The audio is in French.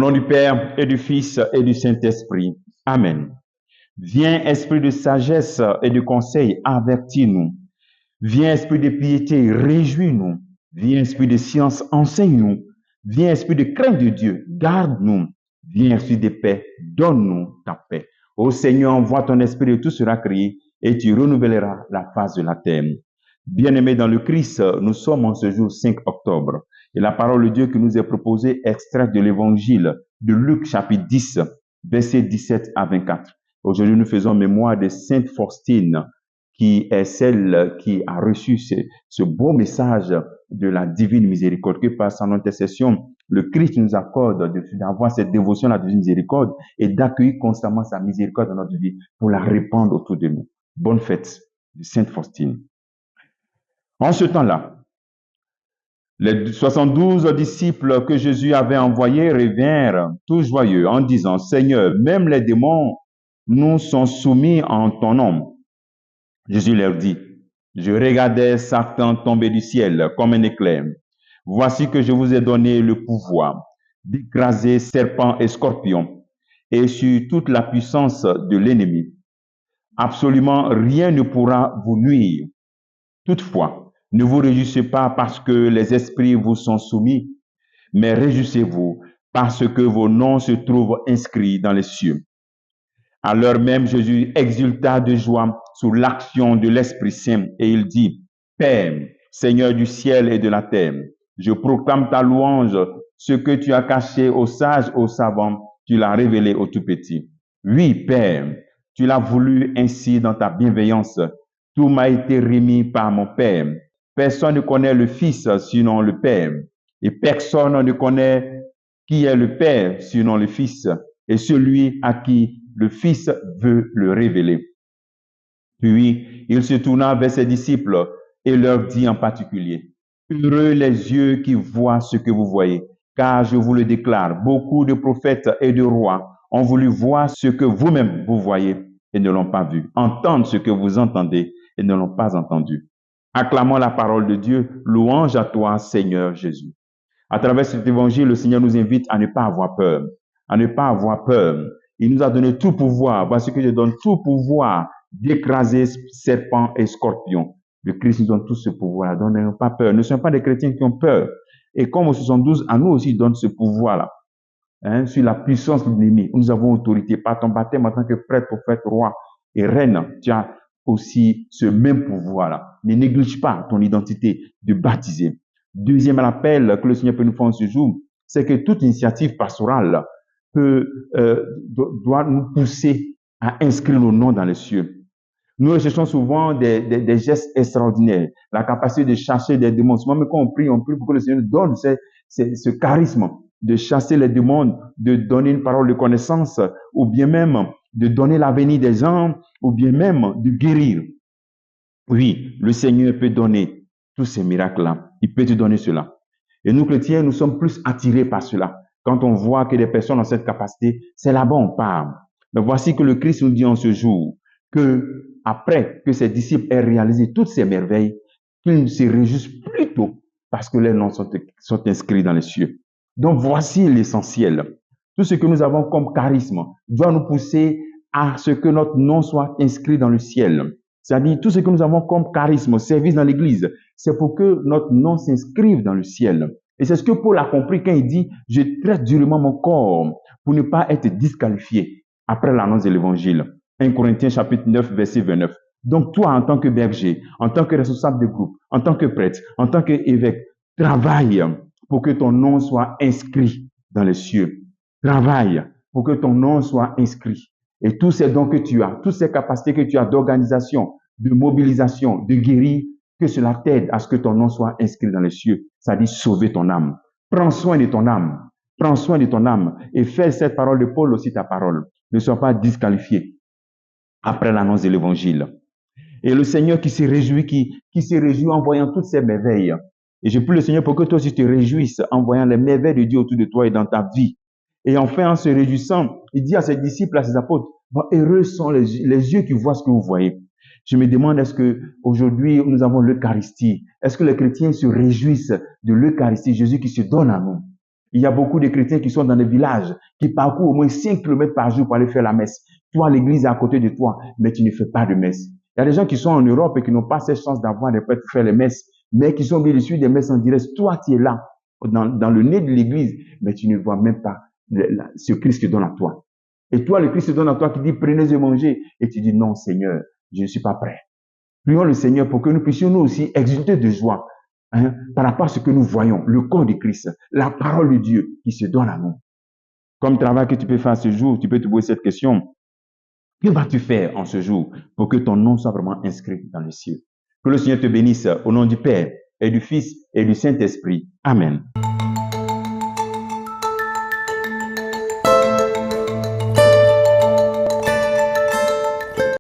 nom du Père et du Fils et du Saint-Esprit. Amen. Viens, esprit de sagesse et de conseil, avertis-nous. Viens, esprit de piété, réjouis-nous. Viens, esprit de science, enseigne-nous. Viens, esprit de crainte de Dieu, garde-nous. Viens, esprit de paix, donne-nous ta paix. Ô Seigneur, envoie ton esprit et tout sera créé et tu renouvelleras la face de la terre. Bien-aimés dans le Christ, nous sommes en ce jour 5 octobre. Et la parole de Dieu qui nous est proposée est extraite de l'évangile de Luc chapitre 10, versets 17 à 24. Aujourd'hui, nous faisons mémoire de Sainte Faustine, qui est celle qui a reçu ce beau message de la divine miséricorde, que par son intercession, le Christ nous accorde d'avoir cette dévotion à la divine miséricorde et d'accueillir constamment sa miséricorde dans notre vie pour la répandre autour de nous. Bonne fête de Sainte Faustine. En ce temps-là, les 72 disciples que Jésus avait envoyés revinrent tout joyeux en disant, « Seigneur, même les démons nous sont soumis en ton nom. » Jésus leur dit, « Je regardais Satan tomber du ciel comme un éclair. Voici que je vous ai donné le pouvoir d'écraser serpents et scorpions et sur toute la puissance de l'ennemi. Absolument rien ne pourra vous nuire. Toutefois, ne vous réjouissez pas parce que les esprits vous sont soumis, mais réjouissez-vous parce que vos noms se trouvent inscrits dans les cieux. » À l'heure même, Jésus exulta de joie sous l'action de l'Esprit Saint et il dit, « Père, Seigneur du ciel et de la terre, je proclame ta louange, ce que tu as caché aux sages, aux savants, tu l'as révélé aux tout-petits. Oui, Père, tu l'as voulu ainsi dans ta bienveillance. Tout m'a été remis par mon Père. Personne ne connaît le Fils sinon le Père, et personne ne connaît qui est le Père sinon le Fils, et celui à qui le Fils veut le révéler. » Puis il se tourna vers ses disciples et leur dit en particulier, « Heureux les yeux qui voient ce que vous voyez, car je vous le déclare, beaucoup de prophètes et de rois ont voulu voir ce que vous-même vous voyez et ne l'ont pas vu, entendre ce que vous entendez et ne l'ont pas entendu. » Acclamons la parole de Dieu, louange à toi, Seigneur Jésus. À travers cet évangile, le Seigneur nous invite à ne pas avoir peur, à ne pas avoir peur. Il nous a donné tout pouvoir. Voici que je donne tout pouvoir d'écraser serpents et scorpions. Le Christ nous donne tout ce pouvoir. Donc, n'ayons pas peur. Ne sommes pas des chrétiens qui ont peur. Et comme au 72, à nous aussi donne ce pouvoir-là. Sur la puissance de l'ennemi. Nous avons autorité. Par ton baptême en tant que prêtre, prophète, roi et reine, tu as aussi ce même pouvoir-là. Ne néglige pas ton identité de baptisé. Deuxième appel que le Seigneur peut nous faire ce jour, c'est que toute initiative pastorale doit nous pousser à inscrire nos noms dans les cieux. Nous recherchons souvent des gestes extraordinaires, la capacité de chasser des démons. Même quand on prie pour que le Seigneur nous donne ce charisme de chasser les démons, de donner une parole de connaissance, ou bien même de donner l'avenir des gens, ou bien même de guérir. Oui, le Seigneur peut donner tous ces miracles-là. Il peut te donner cela. Et nous, chrétiens, nous sommes plus attirés par cela. Quand on voit que des personnes ont cette capacité, c'est là-bas on parle. Mais voici que le Christ nous dit en ce jour que après que ses disciples aient réalisé toutes ces merveilles, qu'ils se réjouissent plutôt parce que leurs noms sont inscrits dans les cieux. Donc voici l'essentiel. Tout ce que nous avons comme charisme doit nous pousser à ce que notre nom soit inscrit dans le ciel. C'est-à-dire, tout ce que nous avons comme charisme, service dans l'église, c'est pour que notre nom s'inscrive dans le ciel. Et c'est ce que Paul a compris quand il dit, « Je traite durement mon corps pour ne pas être disqualifié après l'annonce de l'évangile. » 1 Corinthiens chapitre 9, verset 29. Donc toi, en tant que berger, en tant que responsable de groupe, en tant que prêtre, en tant qu'évêque, travaille pour que ton nom soit inscrit dans les cieux. Travaille pour que ton nom soit inscrit. Et tous ces dons que tu as, toutes ces capacités que tu as d'organisation, de mobilisation, de guérir, que cela t'aide à ce que ton nom soit inscrit dans les cieux. Ça dit sauver ton âme. Prends soin de ton âme. Prends soin de ton âme. Et fais cette parole de Paul aussi ta parole. Ne sois pas disqualifié après l'annonce de l'évangile. Et le Seigneur qui se réjouit en voyant toutes ces merveilles. Et je prie le Seigneur pour que toi aussi te réjouisses en voyant les merveilles de Dieu autour de toi et dans ta vie. Et enfin, en se réjouissant, il dit à ses disciples, à ses apôtres, « Heureux sont les yeux qui voient ce que vous voyez. » Je me demande, est-ce que aujourd'hui nous avons l'Eucharistie? Est-ce que les chrétiens se réjouissent de l'Eucharistie, Jésus qui se donne à nous? Il y a beaucoup de chrétiens qui sont dans des villages, qui parcourent au moins 5 kilomètres par jour pour aller faire la messe. Toi, l'église est à côté de toi, mais tu ne fais pas de messe. Il y a des gens qui sont en Europe et qui n'ont pas cette chance d'avoir des prêtres pour faire les messes, mais qui sont obligés de suivre des messes en direct. Toi, tu es là, dans le nez de l'église, mais tu ne vois même pas ce Christ te donne à toi. Et toi, le Christ te donne à toi qui dit, prenez et mangez. Et tu dis, non, Seigneur, je ne suis pas prêt. Prions le Seigneur pour que nous puissions nous aussi exulter de joie par rapport à ce que nous voyons, le corps de Christ, la parole de Dieu qui se donne à nous. Comme travail que tu peux faire ce jour, tu peux te poser cette question. Que vas-tu faire en ce jour pour que ton nom soit vraiment inscrit dans le ciel? Que le Seigneur te bénisse au nom du Père et du Fils et du Saint-Esprit. Amen.